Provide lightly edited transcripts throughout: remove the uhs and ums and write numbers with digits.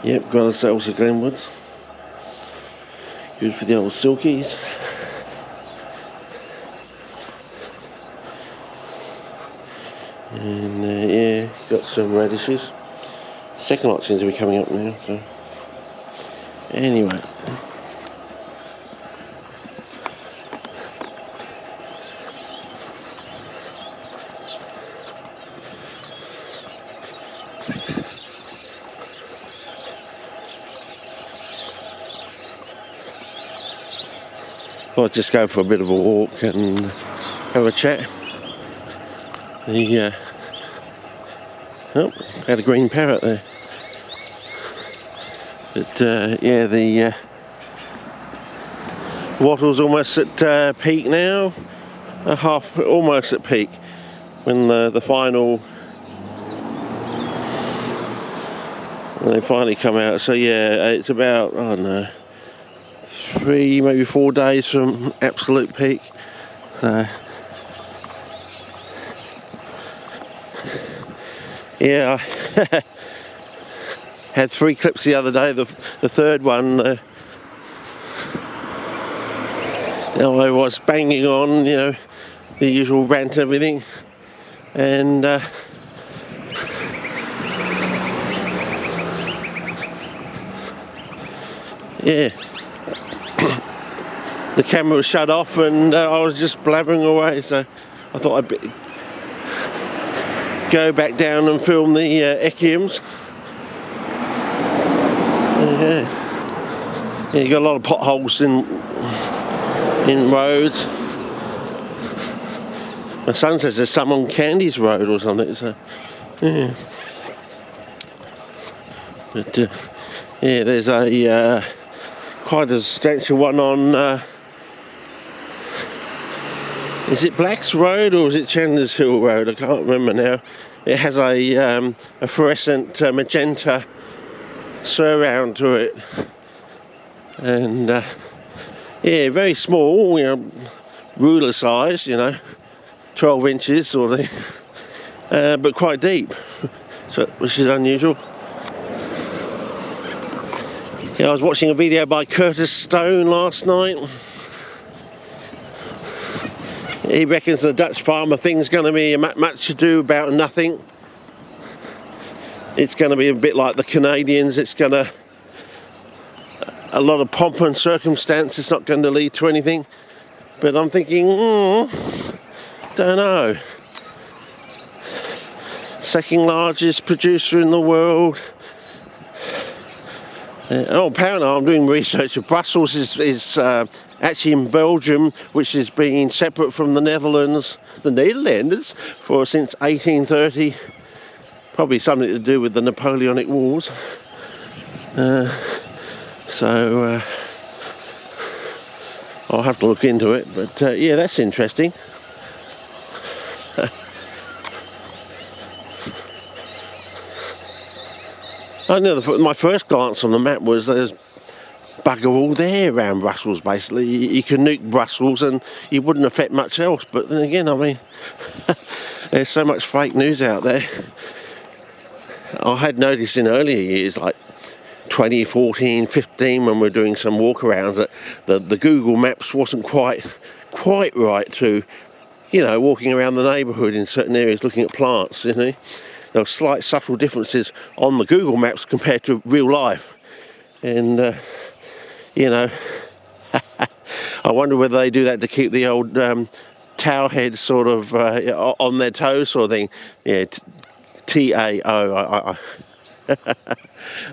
Yep, got ourselves a Glenwood. Good for the old silkies. And yeah, got some radishes. Second lot seems to be coming up now, so anyway. I'll just go for a bit of a walk and have a chat. Oh, had a green parrot there. But yeah, the wattle's almost at peak now. Almost at peak. When the final, when they finally come out. So yeah, it's about, I don't know, 3, maybe 4 days from absolute peak. So yeah, I had 3 clips the other day. The third one, I was banging on, you know, the usual rant and everything, and yeah, the camera was shut off and I was just blabbering away, so I thought I'd go back down and film the echiums. Yeah, you got a lot of potholes in roads. My son says there's some on Candy's Road or something, so yeah. But yeah, there's a quite a substantial one on is it Black's Road or is it Chandler's Hill Road? I can't remember now. It has a fluorescent magenta surround to it, and yeah, very small, you know, ruler size, you know, 12 inches sort of thing, but quite deep, so, which is unusual. Yeah, I was watching a video by Curtis Stone last night. He reckons the Dutch farmer thing's going to be much ado about nothing. It's going to be a bit like the Canadians. It's going to a lot of pomp and circumstance. It's not going to lead to anything. But I'm thinking, don't know. Second largest producer in the world. Apparently I'm doing research. Brussels is actually in Belgium, which has been separate from the Netherlands, since 1830. Probably something to do with the Napoleonic Wars. So I'll have to look into it. But yeah, that's interesting. I know my first glance on the map was there's bugger all there around Brussels, basically. You can nuke Brussels and it wouldn't affect much else. But then again, I mean, there's so much fake news out there. I had noticed in earlier years, like 2014, 15, when we were doing some walkarounds, that the Google Maps wasn't quite right to, you know, walking around the neighbourhood in certain areas looking at plants, you know. There were slight subtle differences on the Google Maps compared to real life. And, you know, I wonder whether they do that to keep the old tower heads sort of on their toes sort of thing. Yeah, T-A-O.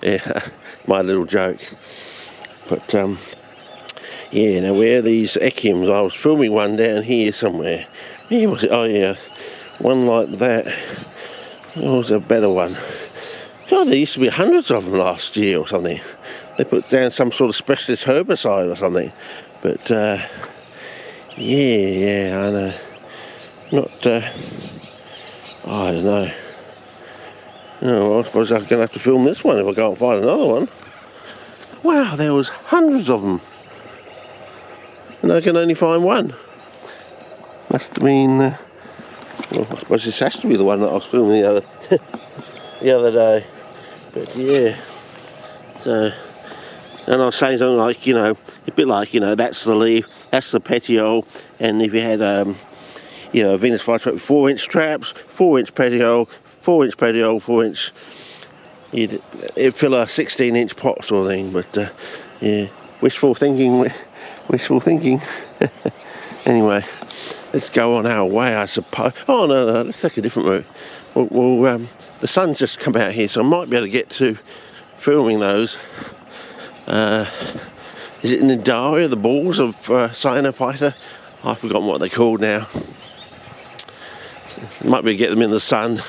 Yeah, my little joke. But, yeah, now where are these echiums? I was filming one down here somewhere. Where was it? Oh, yeah, one like that. What was a better one? God, there used to be hundreds of them last year or something. They put down some sort of specialist herbicide or something. But, yeah, I know. Not, I don't know. Oh, well, I suppose I'm going to have to film this one if I can't find another one. Wow, there was hundreds of them. And I can only find one. Must have been... well, I suppose this has to be the one that I was filming the other day. But yeah, So, and I was saying something like, you know, a bit like, you know, that's the leaf, that's the petiole, and if you had, you know, a Venus flytrap with 4-inch traps, 4-inch petiole, 4-inch petiole, 4-inch, it'd fill a 16-inch pot sort of thing. But yeah, wishful thinking. Anyway, let's go on our way, I suppose. Oh no, let's take a different route. Well, the sun's just come out here, so I might be able to get to filming those. Is it Nidaria, the balls of Cyanofighter? I've forgotten what they're called now. Might be able to get them in the sun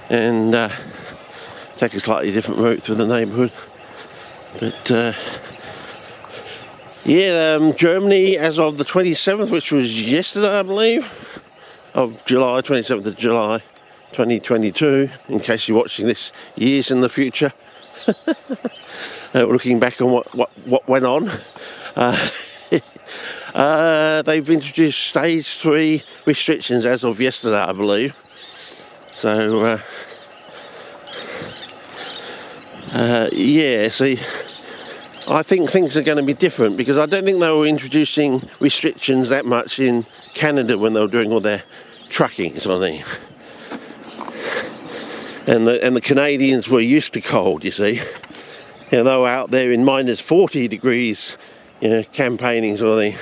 and take a slightly different route through the neighbourhood. But yeah, Germany, as of the 27th, which was yesterday, I believe, of July, 27th of July 2022, in case you're watching this years in the future. Looking back on what went on. They've introduced stage 3 restrictions as of yesterday, I believe. So, yeah, see, I think things are going to be different, because I don't think they were introducing restrictions that much in Canada when they were doing all their trucking sort of thing. And the Canadians were used to cold, you see. You know, they were out there in minus 40 degrees, you know, campaigning sort of thing.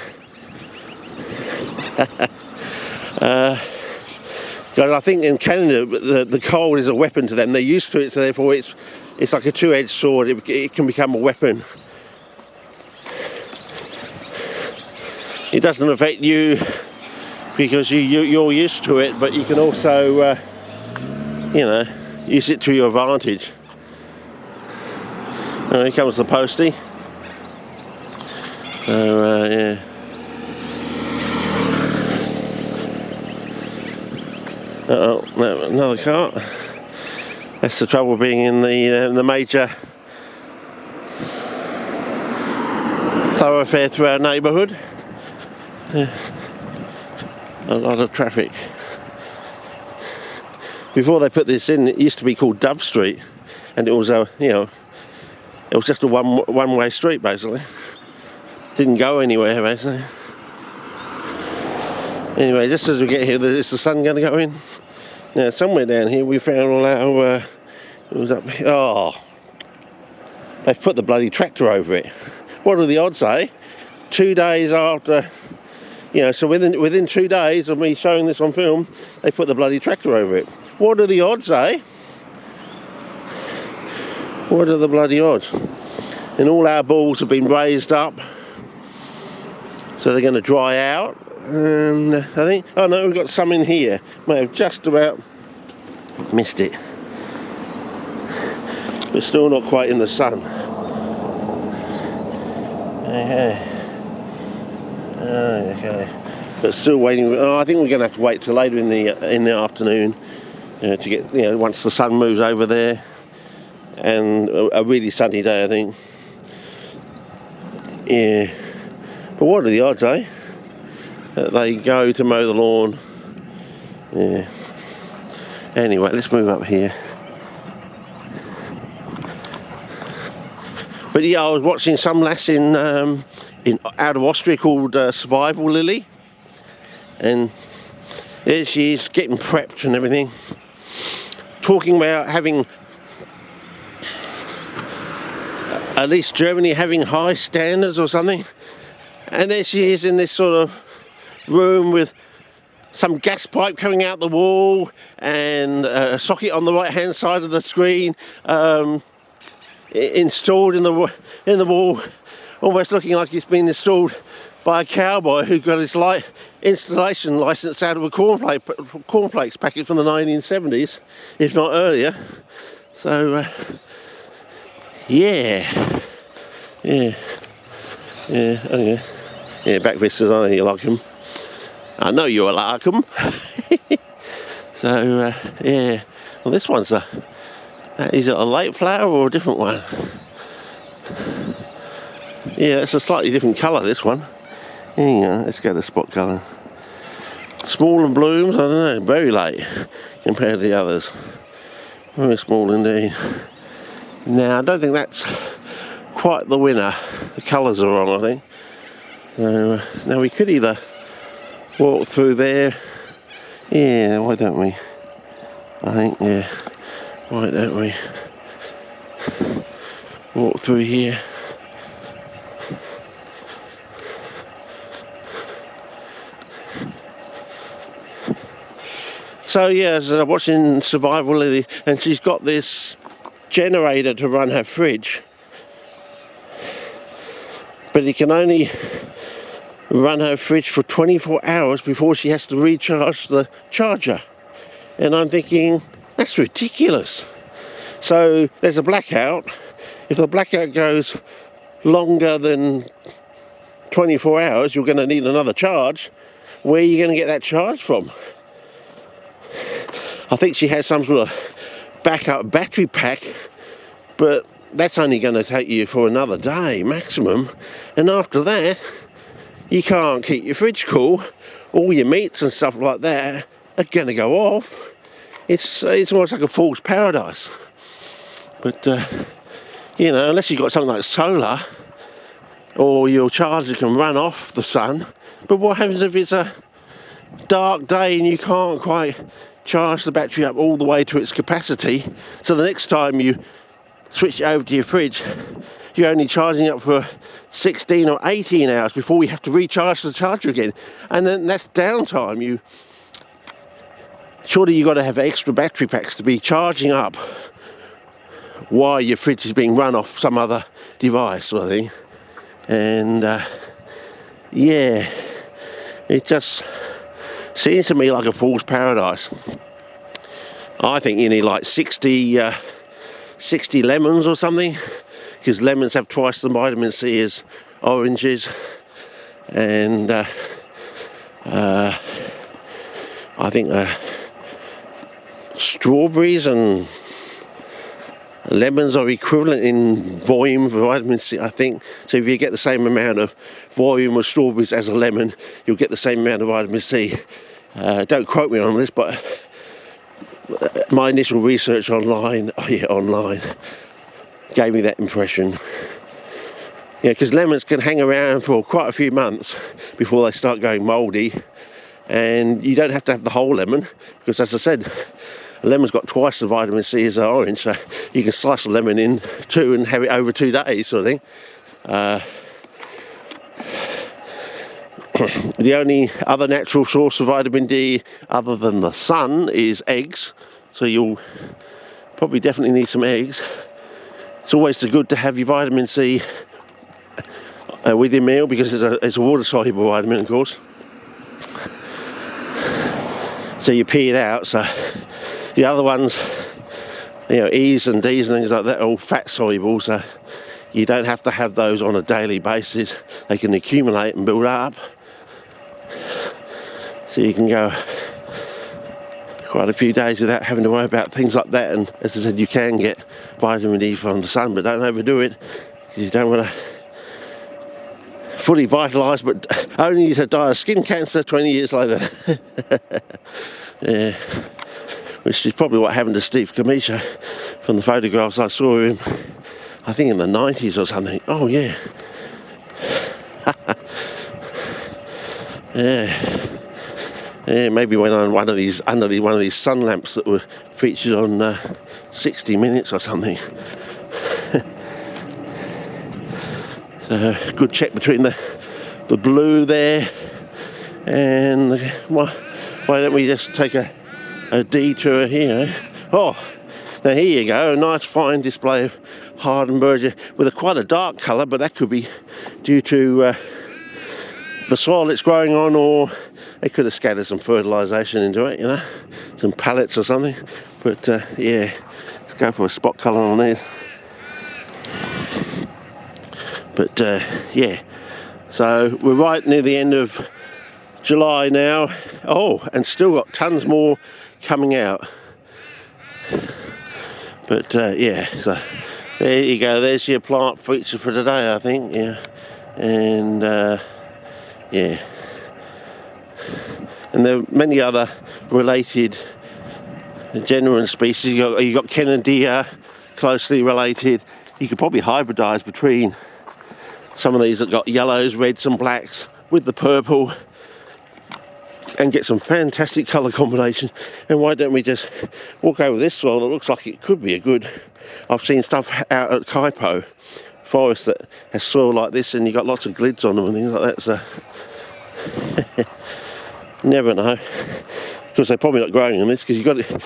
Because I think in Canada, the cold is a weapon to them. They're used to it, so therefore it's like a two-edged sword. It can become a weapon. It doesn't affect you because you're used to it, but you can also, you know, use it to your advantage. Oh, here comes the postie. So, yeah. Uh-oh, no, another car. That's the trouble being in the major thoroughfare through our neighbourhood. Yeah. A lot of traffic. Before they put this in, it used to be called Dove Street, and it was you know, it was just a one-way street basically. Didn't go anywhere basically. Anyway, just as we get here, is the sun going to go in? Now, somewhere down here we found all our, it was up here. Oh, they've put the bloody tractor over it. What are the odds, eh? 2 days after, you know, so within 2 days of me showing this on film, they put the bloody tractor over it. What are the odds, eh? What are the bloody odds? And all our balls have been raised up, so they're going to dry out. And I think, oh no, we've got some in here. May have just about missed it. We're still not quite in the sun. Okay. Okay. But still waiting. Oh, I think we're going to have to wait till later in the afternoon to get, you know, once the sun moves over there, and a really sunny day, I think. Yeah. But what are the odds, eh? That they go to mow the lawn. Yeah. Anyway, let's move up here. But yeah, I was watching some lass in out of Austria called Survival Lily, and there she is getting prepped and everything, talking about having, at least Germany having high standards or something. And there she is in this sort of room with some gas pipe coming out the wall and a socket on the right hand side of the screen installed in the wall, almost looking like it's been installed by a cowboy who got his installation license out of a cornflakes packet from the 1970s, if not earlier. So yeah, okay. Yeah, back vistas, I know you like them. I know you like them. So, yeah. Well, this one's is it a late flower or a different one? Yeah, it's a slightly different colour, this one. Hang on, let's go to spot colour. Small and blooms, I don't know, very late compared to the others. Very small indeed. Now, I don't think that's quite the winner. The colours are wrong, I think. So, now we could either walk through there. Yeah, why don't we? I think, yeah. Why don't we walk through here? So yeah, so I'm watching Survival Lily, and she's got this generator to run her fridge, but it can only run her fridge for 24 hours before she has to recharge the charger. And I'm thinking, that's ridiculous. So there's a blackout. If the blackout goes longer than 24 hours, you're going to need another charge. Where are you going to get that charge from? I think she has some sort of backup battery pack, but that's only going to take you for another day maximum. And after that, you can't keep your fridge cool. All your meats and stuff like that are going to go off. It's almost like a fool's paradise. But, you know, unless you've got something like solar, or your charger can run off the sun. But what happens if it's a dark day and you can't quite charge the battery up all the way to its capacity? So the next time you switch it over to your fridge, you're only charging up for 16 or 18 hours before you have to recharge the charger again. And then that's downtime. Surely you've got to have extra battery packs to be charging up while your fridge is being run off some other device, sort of thing. And yeah, it just seems to me like a fool's paradise. I think you need like 60 lemons or something, because lemons have twice the vitamin C as oranges. And I think strawberries and lemons are equivalent in volume of vitamin C, I think. So if you get the same amount of volume of strawberries as a lemon, you'll get the same amount of vitamin C. Don't quote me on this, but my initial research online gave me that impression. Yeah, because lemons can hang around for quite a few months before they start going mouldy, and you don't have to have the whole lemon, because as I said, a lemon's got twice the vitamin C as an orange, so you can slice a lemon in two and have it over 2 days, sort of thing. The only other natural source of vitamin D other than the sun is eggs, so you'll probably definitely need some eggs. It's always good to have your vitamin C with your meal, because it's a water-soluble vitamin, of course. So you pee it out. So the other ones, you know, E's and D's and things like that, are all fat-soluble, so you don't have to have those on a daily basis. They can accumulate and build up. So you can go quite a few days without having to worry about things like that. And as I said, you can get vitamin D from the sun, but don't overdo it, because you don't want to fully vitalise, but only to die of skin cancer 20 years later. Yeah, which is probably what happened to Steve Kamisha from the photographs I saw of him, I think in the 90s or something. Oh yeah. Yeah, maybe went on one of these sun lamps that were featured on 60 Minutes or something. So good check between the blue there and why don't we just take a detour here? Oh, now here you go, a nice fine display of Hardenbergia with quite a dark colour, but that could be due to the soil it's growing on, or they could have scattered some fertilisation into it, you know, some pellets or something. But yeah, let's go for a spot colour on there. But yeah, so we're right near the end of July now. Oh, and still got tons more coming out. But yeah, so there you go. There's your plant feature for today, I think. Yeah, and yeah, and there are many other related genera and species. You got Canadidia, closely related. You could probably hybridise between some of these that got yellows, reds and blacks with the purple and get some fantastic colour combination. And why don't we just walk over this soil? It looks like it could be a good... I've seen stuff out at Kaipo forest that has soil like this, and you've got lots of glids on them and things like that, so never know, because they're probably not growing in this, because you've got to,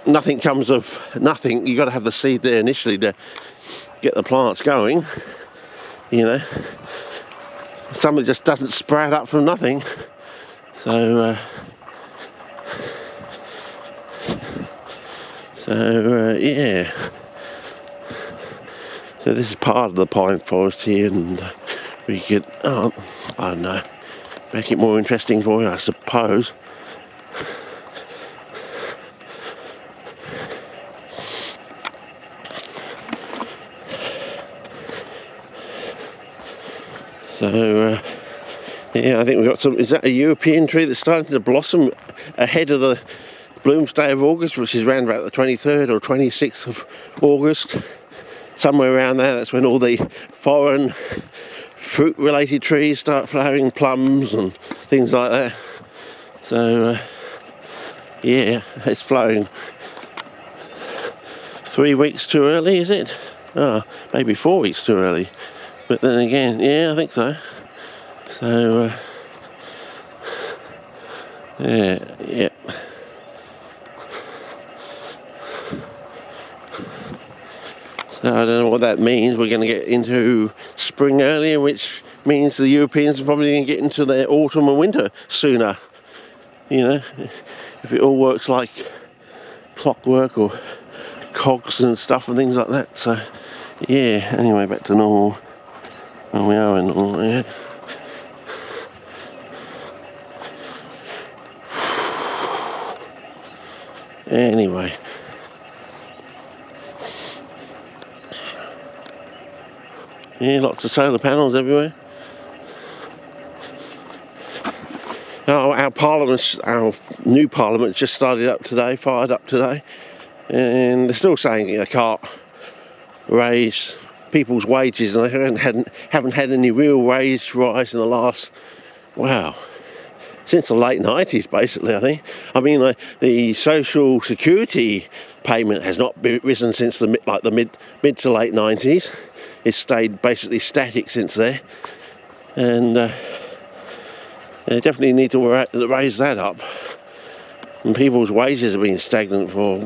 nothing comes of nothing. You've got to have the seed there initially to get the plants going, you know. Something just doesn't sprout up from nothing. So yeah. So this is part of the pine forest here, and we could, I don't know, make it more interesting for you, I suppose. So, yeah, I think we've got some... Is that a European tree that's starting to blossom ahead of the bloomsday of August, which is around about the 23rd or 26th of August? Somewhere around there, that's when all the foreign fruit-related trees start flowering, plums and things like that. So, yeah, it's flowering 3 weeks too early, is it? Oh, maybe 4 weeks too early. But then again, yeah, I think so. So, yeah. So I don't know what that means. We're going to get into spring earlier, which means the Europeans are probably going to get into their autumn and winter sooner. You know, if it all works like clockwork or cogs and stuff and things like that. So, yeah, anyway, back to normal. Well, we are in normal, yeah. Anyway. Yeah, lots of solar panels everywhere. Oh, our new parliament just started up today, fired up today, and they're still saying they can't raise people's wages, and they haven't had any real wage rise in the last, since the late 90s, basically, I think. I mean, the social security payment has not risen since the mid to late 90s. It's stayed basically static since there, and they definitely need to raise that up. And people's wages have been stagnant for,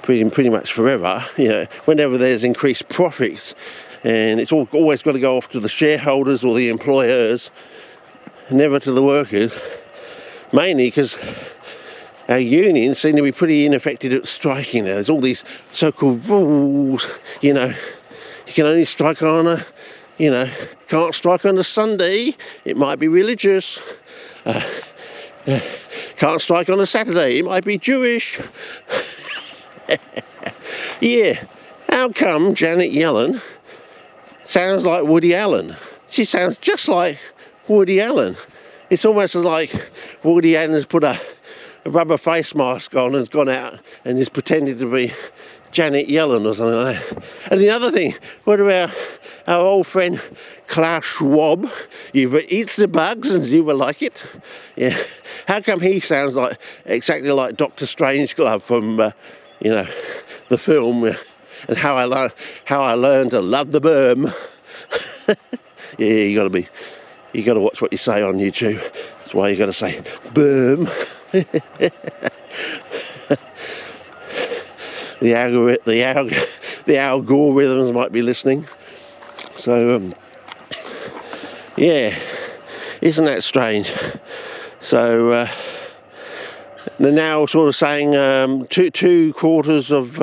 pretty much forever. You know, whenever there's increased profits, and it's always got to go off to the shareholders or the employers, never to the workers. Mainly because our unions seem to be pretty ineffective at striking now. There's all these so-called rules, you know. You can only strike on can't strike on a Sunday, it might be religious. Can't strike on a Saturday, it might be Jewish. Yeah, how come Janet Yellen sounds like Woody Allen? She sounds just like Woody Allen. It's almost like Woody Allen has put a rubber face mask on and has gone out and is pretending to be Janet Yellen or something like that. And the other thing, what about our old friend Klaus Schwab? You eats the bugs and you will like it. Yeah. How come he sounds like exactly like Dr. Strangeglove from the film and how I learned to love the berm. Yeah, you gotta watch what you say on YouTube. That's why you gotta say berm. The algorithms might be listening. So, yeah, isn't that strange? So, they're now sort of saying two quarters of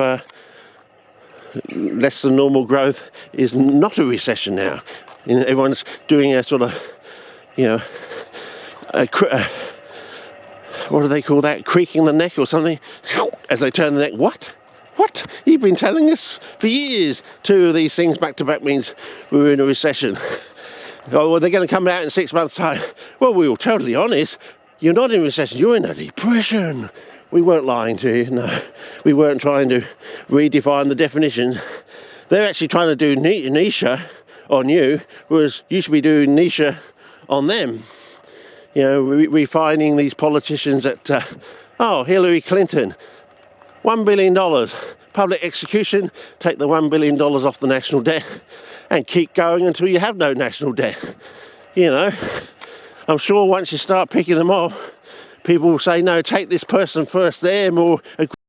less than normal growth is not a recession now. You know, everyone's doing a sort of, what do they call that? Creaking the neck or something? As they turn the neck. What? You've been telling us for years. Two of these things back to back means we're in a recession. Oh, well, they're going to come out in 6 months' time. Well, we were totally honest. You're not in a recession. You're in a depression. we weren't lying to you, no. We weren't trying to redefine the definition. They're actually trying to do Nisha on you, whereas you should be doing Nisha on them. You know, refining these politicians at, Hillary Clinton, $1 billion. Public execution, take the $1 billion off the national debt and keep going until you have no national debt. You know, I'm sure once you start picking them off, people will say, no, take this person first, they're more